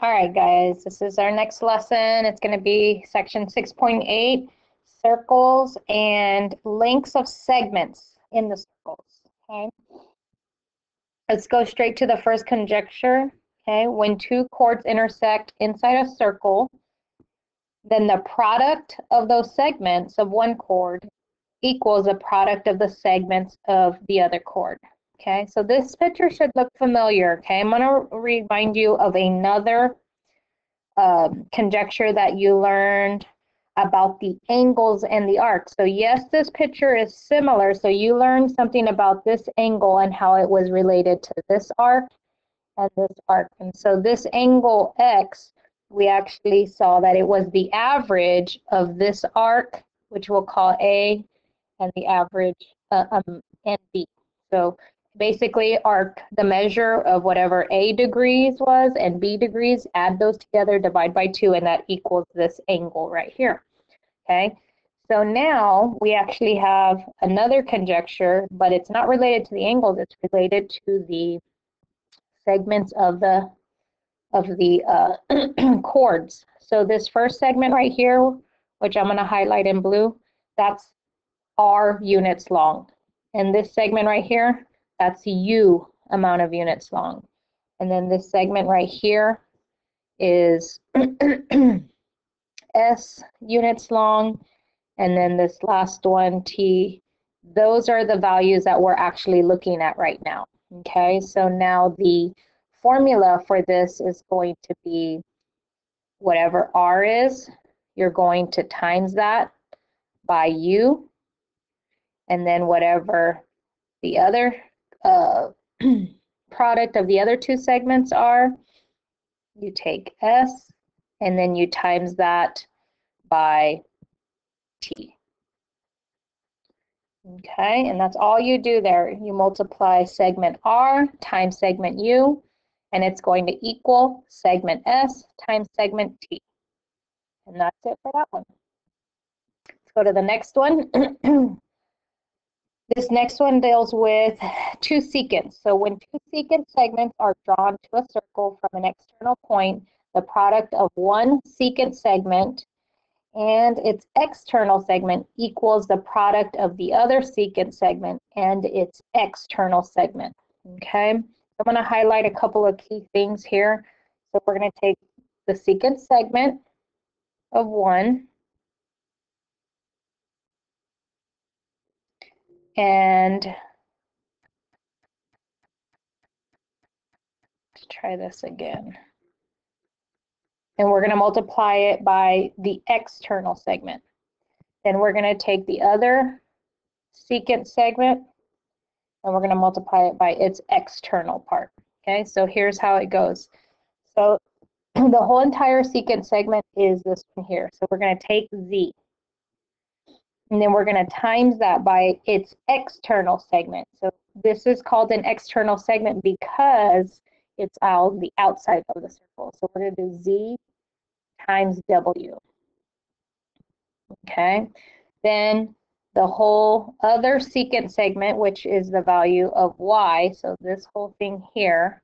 All right, guys, this is our next lesson. It's going to be section 6.8, circles and lengths of segments in the circles. Okay, let's go straight to the first conjecture. Okay, when two chords intersect inside a circle, then the product of those segments of one chord equals the product of the segments of the other chord. Okay, so this picture should look familiar. Okay, I'm going to remind you of another conjecture that you learned about the angles and the arcs. So yes, this picture is similar. So you learned something about this angle and how it was related to this arc and this arc. And so this angle X, we actually saw that it was the average of this arc, which we'll call A, and the average and B. So basically arc, the measure of whatever A degrees was and B degrees, add those together, divide by 2, and that equals this angle right here. Okay, so now we actually have another conjecture, but it's not related to the angles, it's related to the segments of the chords. So this first segment right here, which I'm going to highlight in blue, that's R units long. And this segment right here, that's U amount of units long. And then this segment right here is S units long. And then this last one, T, those are the values that we're actually looking at right now. Okay, so now the formula for this is going to be whatever R is, you're going to times that by U, and then whatever the other product of the other two segments are, you take S, and then you times that by T. Okay, and that's all you do there. You multiply segment R times segment U, and it's going to equal segment S times segment T. And that's it for that one. Let's go to the next one. This next one deals with two secants. So when two secant segments are drawn to a circle from an external point, the product of one secant segment and its external segment equals the product of the other secant segment and its external segment. Okay, I'm going to highlight a couple of key things here. So we're going to take the secant segment of 1 and let's try this again. And we're going to multiply it by the external segment. Then we're going to take the other secant segment and we're going to multiply it by its external part. Okay, so here's how it goes. So the whole entire secant segment is this one here. So we're going to take Z. And then we're going to times that by its external segment. So this is called an external segment because it's on the outside of the circle. So we're going to do Z times W. Okay, then the whole other secant segment, which is the value of Y, so this whole thing here,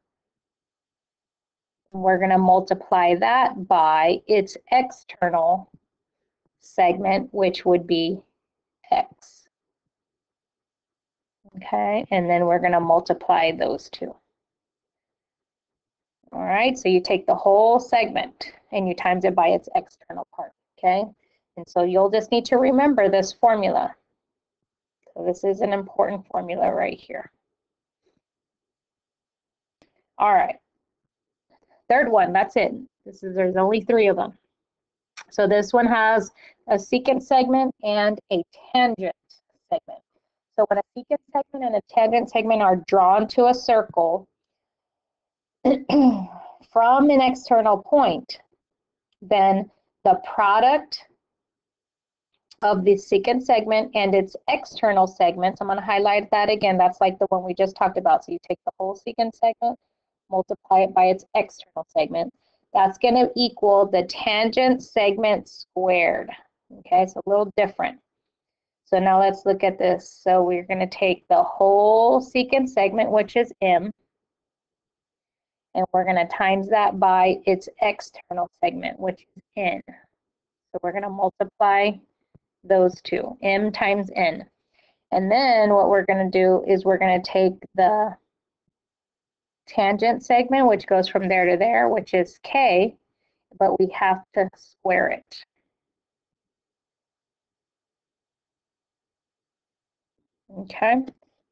we're going to multiply that by its external segment, which would be X. Okay, and then we're going to multiply those two. All right, so you take the whole segment and you times it by its external part. Okay, and so you'll just need to remember this formula. So this is an important formula right here. All right, third one, that's it. There's only 3 of them. So this one has a secant segment and a tangent segment. So when a secant segment and a tangent segment are drawn to a circle from an external point, then the product of the secant segment and its external segments, I'm going to highlight that again, that's like the one we just talked about. So you take the whole secant segment, multiply it by its external segment. That's going to equal the tangent segment squared. Okay, it's a little different. So now let's look at this. So we're going to take the whole secant segment, which is M, and we're going to times that by its external segment, which is n. So we're going to multiply those two, m times n. And then what we're going to do is we're going to take the tangent segment, which goes from there to there, which is k, but we have to square it. Okay,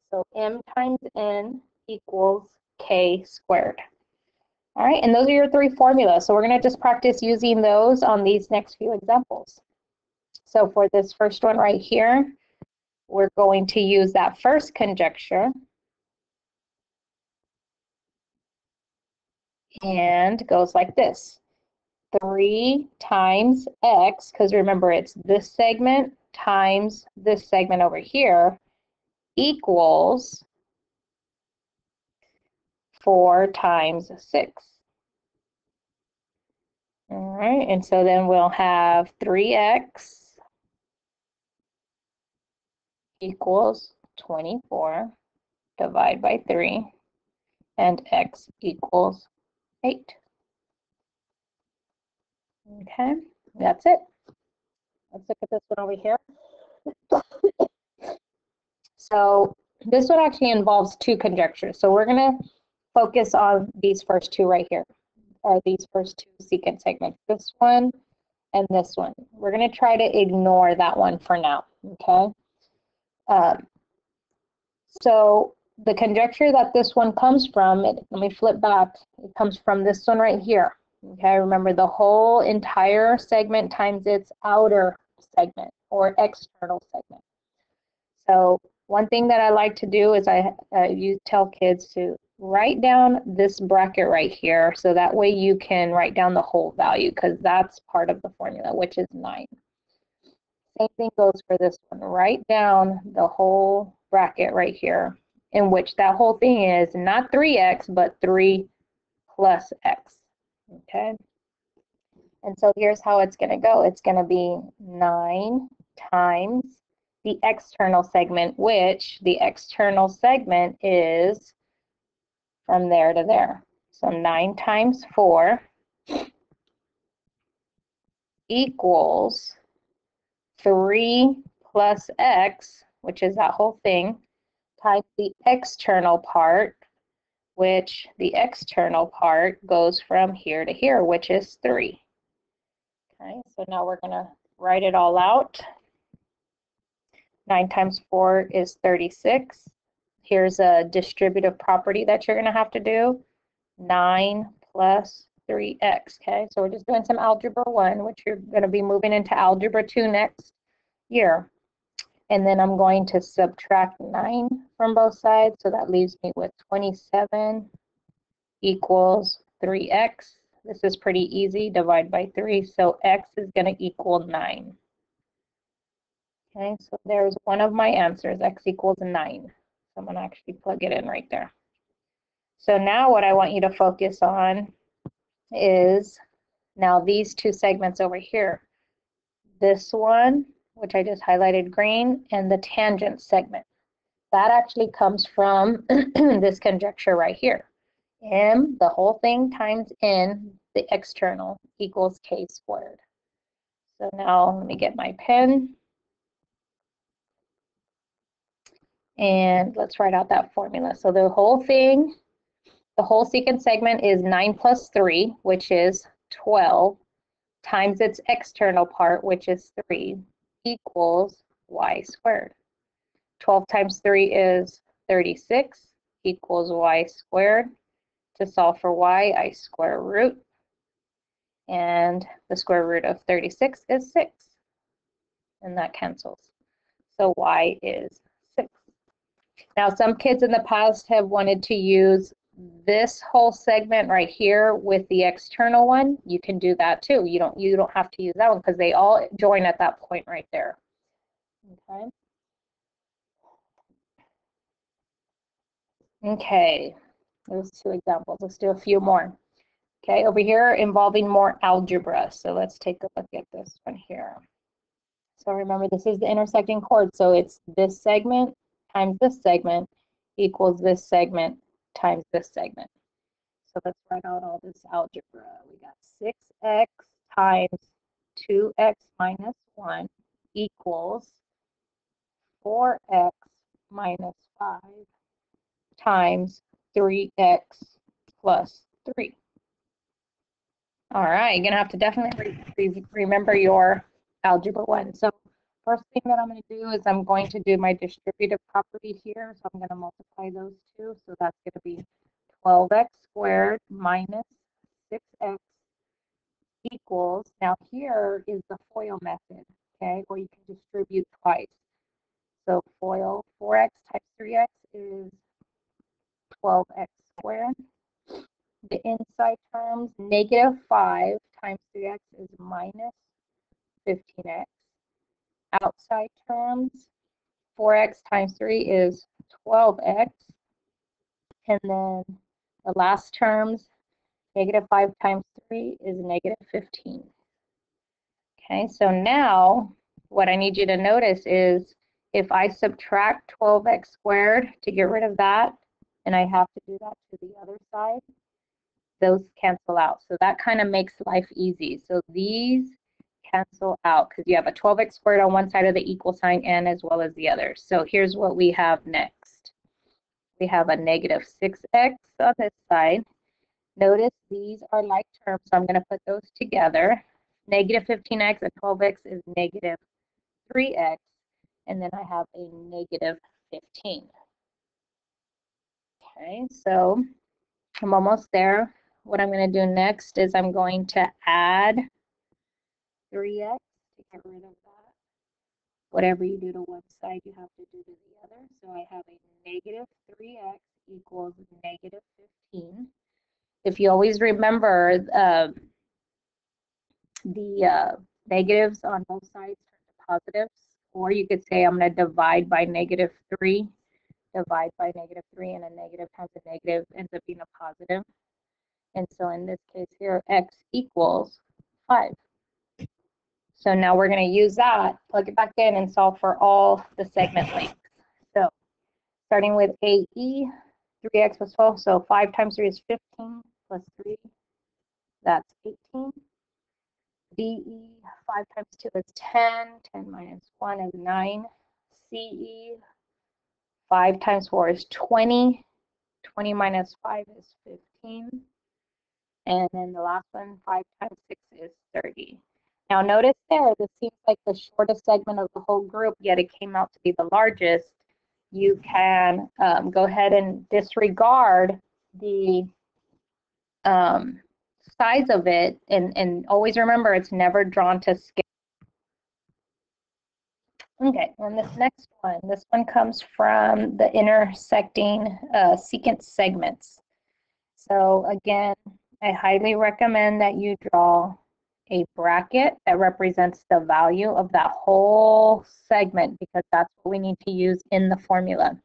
so m times n equals k squared. All right, and those are your three formulas. So we're going to just practice using those on these next few examples. So for this first one right here, we're going to use that first conjecture. And goes like this. 3 times x, because remember it's this segment times this segment over here, equals 4 times 6. All right, and so then we'll have 3x equals 24, divide by 3, and x equals 8. Okay, that's it. Let's look at this one over here. So this one actually involves two conjectures. So we're going to focus on these first two right here, or these first two secant segments, this one and this one. We're going to try to ignore that one for now, okay? So the conjecture that this one comes from, let me flip back, it comes from this one right here, okay? Remember the whole entire segment times its outer segment or external segment. So one thing that I like to do is you tell kids to write down this bracket right here, so that way you can write down the whole value, because that's part of the formula, which is 9. Same thing goes for this one. Write down the whole bracket right here, in which that whole thing is not 3x, but 3 plus x. Okay? And so here's how it's going to go. It's going to be 9 times the external segment, which the external segment is from there to there. So 9 times 4 equals 3 plus x, which is that whole thing, times the external part, which the external part goes from here to here, which is 3. Okay, so now we're going to write it all out. 9 times 4 is 36. Here's a distributive property that you're going to have to do. 9 plus 3x, okay? So we're just doing some algebra 1, which you're going to be moving into algebra 2 next year. And then I'm going to subtract 9 from both sides, so that leaves me with 27 equals 3x. This is pretty easy, divide by 3, so x is going to equal 9. Okay, so there's one of my answers, x equals 9. So I'm going to actually plug it in right there. So now what I want you to focus on is now these two segments over here. This one, which I just highlighted green, and the tangent segment. That actually comes from this conjecture right here. M, the whole thing, times n, the external, equals k squared. So now let me get my pen. And let's write out that formula. So the whole thing, the whole secant segment is 9 plus 3, which is 12, times its external part, which is 3, equals y squared. 12 times 3 is 36, equals y squared. To solve for y, I square root. And the square root of 36 is 6. And that cancels. So y is 6. Now, some kids in the past have wanted to use this whole segment right here with the external one. You can do that too. You don't have to use that one because they all join at that point right there. Okay. Okay. Those two examples. Let's do a few more. Okay, over here involving more algebra. So let's take a look at this one here. So remember, this is the intersecting chord. So it's this segment times this segment equals this segment times this segment. So let's write out all this algebra. We got 6x times 2x minus 1 equals 4x minus 5 times 3x plus 3. All right, you're going to have to definitely remember your algebra 1. So first thing that I'm going to do is I'm going to do my distributive property here. So I'm going to multiply those two. So that's going to be 12x squared minus 6x equals, now here is the FOIL method, okay, or you can distribute twice. So FOIL, 4x times 3x is 12x squared. The inside terms, negative 5 times 3x is minus 15x. Outside terms, 4x times 3 is 12x. And then the last terms, negative 5 times 3 is negative 15. Okay, so now what I need you to notice is if I subtract 12x squared to get rid of that, and I have to do that to the other side, those cancel out. So that kind of makes life easy. So these cancel out because you have a 12x squared on one side of the equal sign and as well as the other. So here's what we have next. We have a negative 6x on this side. Notice these are like terms, so I'm going to put those together. Negative 15x and 12x is negative 3x, and then I have a negative 15. Okay, so I'm almost there. What I'm going to do next is I'm going to add 3x to get rid of that. Whatever you do to one side, you have to do to the other. So I have a negative 3x equals negative 15. If you always remember the negatives on both sides turn to positives, or you could say I'm going to divide by negative 3, divide by negative 3, and a negative times a negative ends up being a positive. And so in this case here, x equals 5. So now we're going to use that, plug it back in, and solve for all the segment lengths. So starting with AE, 3x plus 12, so 5 times 3 is 15, plus 3, that's 18. DE, 5 times 2 is 10, 10 minus 1 is 9. CE, 5 times 4 is 20, 20 minus 5 is 15. And then the last one, 5 times 6 is 30. Now notice there, this seems like the shortest segment of the whole group, yet it came out to be the largest. You can go ahead and disregard the size of it, and always remember it's never drawn to scale. Okay, and this one comes from the intersecting secant segments. So again, I highly recommend that you draw a bracket that represents the value of that whole segment, because that's what we need to use in the formula.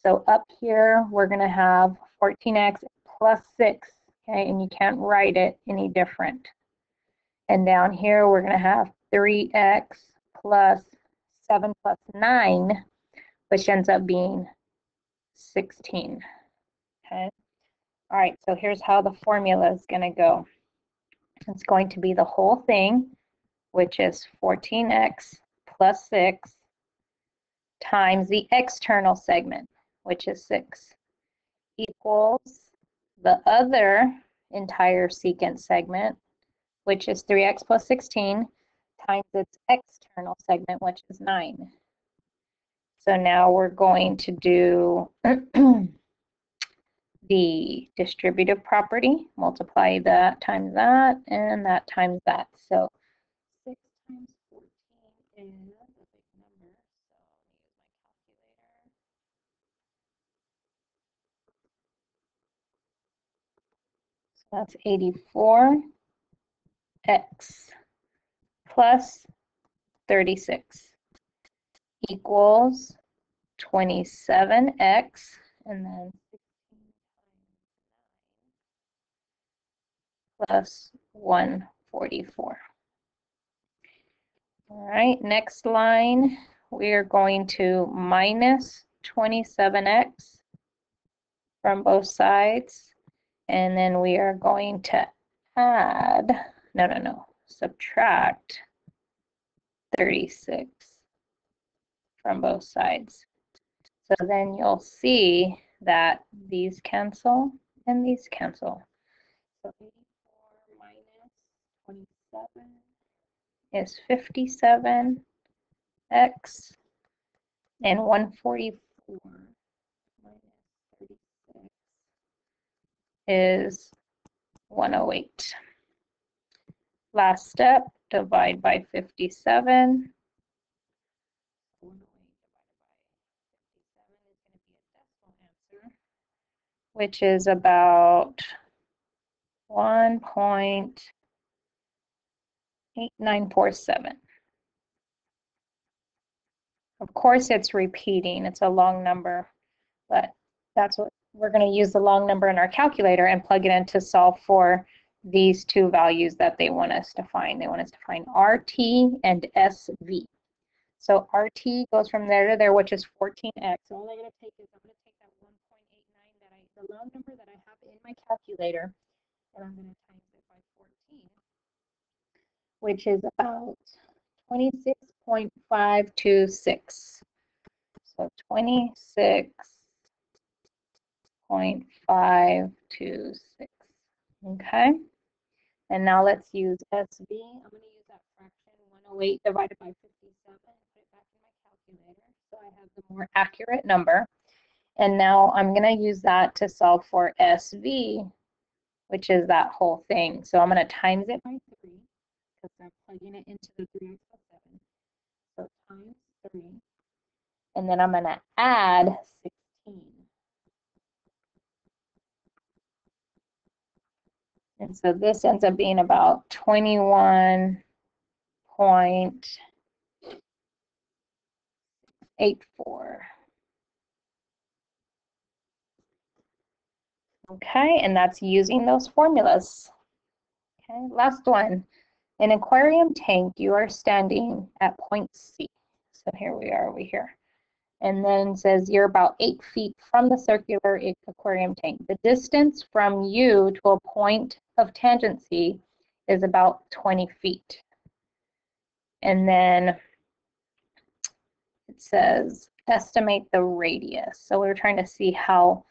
So up here, we're going to have 14x plus 6, okay, and you can't write it any different. And down here, we're going to have 3x plus 7 plus 9, which ends up being 16, okay? All right, so here's how the formula is going to go. It's going to be the whole thing, which is 14x plus 6 times the external segment, which is 6, equals the other entire secant segment, which is 3x plus 16, times its external segment, which is 9. So now we're going to do the distributive property, multiply that times that, and that times that. So 6 times 14 is a big number, so let me use my calculator. So that's 84x plus 36 equals 27x, and then 16 times 9 plus 144. All right, next line, we are going to minus 27x from both sides And then we are going to add, subtract 36 from both sides. So then you'll see that these cancel and these cancel. So 84 minus 27 is 57x, and 144 minus 36 is 108. Last step, divide by 57. 108 divided by 57 is going to be a decimal answer, which is about 1.8947. Of course, it's repeating. It's a long number, but that's what we're going to use the long number in our calculator and plug it in to solve for these two values that they want us to find. They want us to find RT and SV. So RT goes from there to there, which is 14x. So all I'm going to take is I'm going to take that 1.89 the long number that I have in my calculator, and I'm going to times it by 14, which is about 26.526. So 26.526. Okay. And now let's use SV. I'm going to use that fraction 108 divided by 57 and put it back in my calculator so I have the more accurate number. And now I'm going to use that to solve for SV, which is that whole thing. So I'm going to times it by 3 because I'm plugging it into the 3x plus 7. So times 3. And then I'm going to add 16. And so this ends up being about 21.84. Okay, and that's using those formulas. Okay, last one. In an aquarium tank, you are standing at point C. So here we are over here. And then says you're about 8 feet from the circular aquarium tank. The distance from you to a point of tangency is about 20 feet. And then it says estimate the radius. So we're trying to see how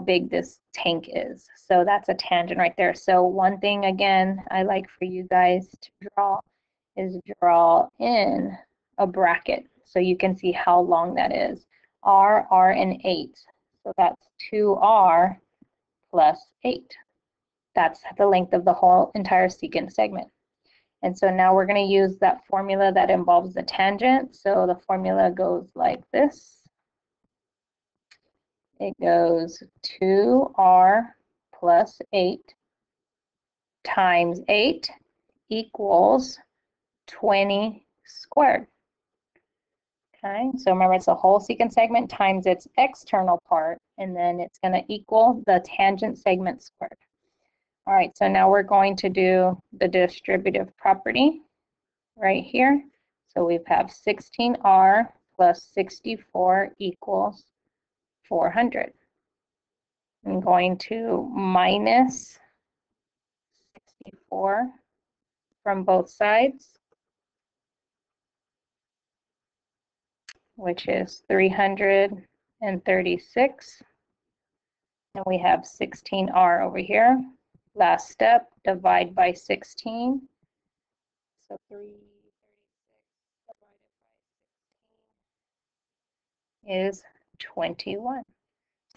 big this tank is. So that's a tangent right there. So one thing again I like for you guys to draw is draw in a bracket so you can see how long that is. R, and 8. So that's 2R plus 8. That's the length of the whole entire secant segment. And so now we're going to use that formula that involves the tangent. So the formula goes like this. It goes 2R plus 8 times 8 equals 20 squared. Okay, so remember it's the whole secant segment times its external part, and then it's going to equal the tangent segment squared. All right, so now we're going to do the distributive property right here. So we have 16R plus 64 equals 400. I'm going to minus 64 from both sides, which is 336. And we have 16R over here. Last step, divide by 16. So 336 divided by 16 is 21.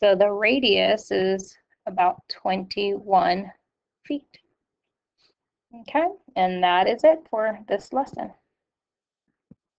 So the radius is about 21 feet. Okay, and that is it for this lesson.